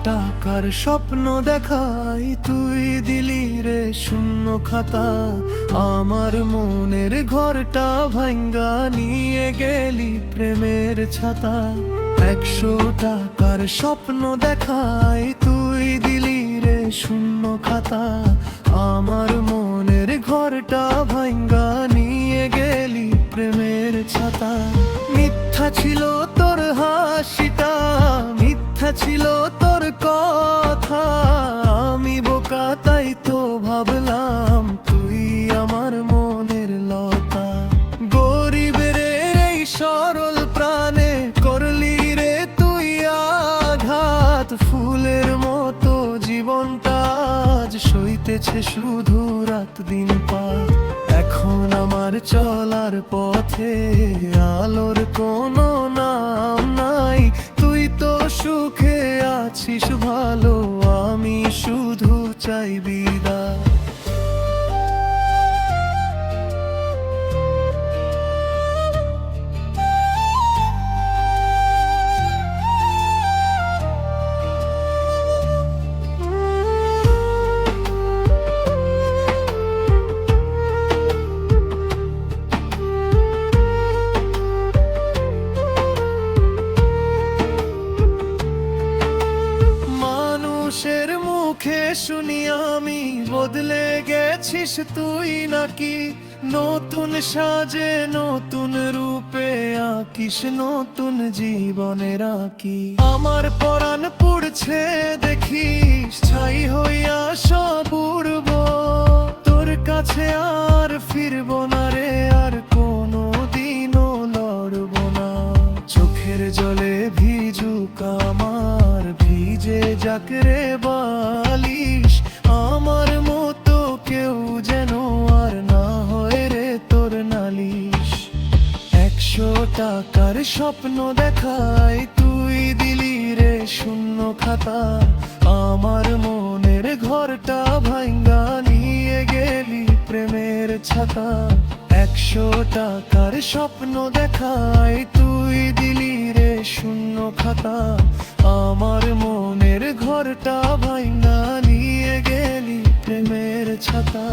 টাকার স্বপ্ন দেখাই, তুই দিলি রে শূন্য খাতা। আমার মনের ঘরটা ভাঙ্গা নিয়ে গেলি প্রেমের ছাতা। 100 টাকার স্বপ্ন দেখাই, তুই দিলি রে শূন্য খাতা। আমার মনের ঘরটা ভাঙ্গা নিয়ে গেলি প্রেমের ছাতা। মিথ্যা ছিল তোর হাসিটা, মিথ্যা ছিল তোর কথা। আমি বোকা তাই তো ভাবলাম তুই আমার মনের লতা। গরিবের এই সরল প্রাণে করলি রে তুই আঘাত। ফুলের মতো জীবনটা আজ সইতেছে শুধু রাত দিন পার। এখন আমার চলার পথে আলোর কোনো নাম নাই। তুই তো সুখে আছিস ভালো, আমি শুধু চাই বিদায়। মানুষের মুখে শুনি আমি বদলে গেছিস তুই নাকি। নতুন সাজে নতুন রূপে আঁকিস নতুন জীবনের আঁকি। আমার পরাণ পুড়ছে দেখিস, ছাই হইয়া সব উড়ব। তোর কাছে আর ফিরব না রে, আর কোনো দিনও লড়ব না। চোখের জলে ভিজুক আমার, ভিজে যাক রে বালিশ। আমার মতো কেউ যেন আর না হয় রে তোর নালিশ। 100 টাকার স্বপ্ন দেখাই, তুই দিলি রে শূন্য খাতা। আমার মনের ঘরটা ভাঙ্গা নিয়ে গেলি প্রেমের ছাতা। 100 টাকার স্বপ্ন দেখাই, তুই দিলি রে শূন্য খাতা। আমার মনের ঘরটা ভাঙ্গা নিয়ে গেলি প্রেমের ছাতা।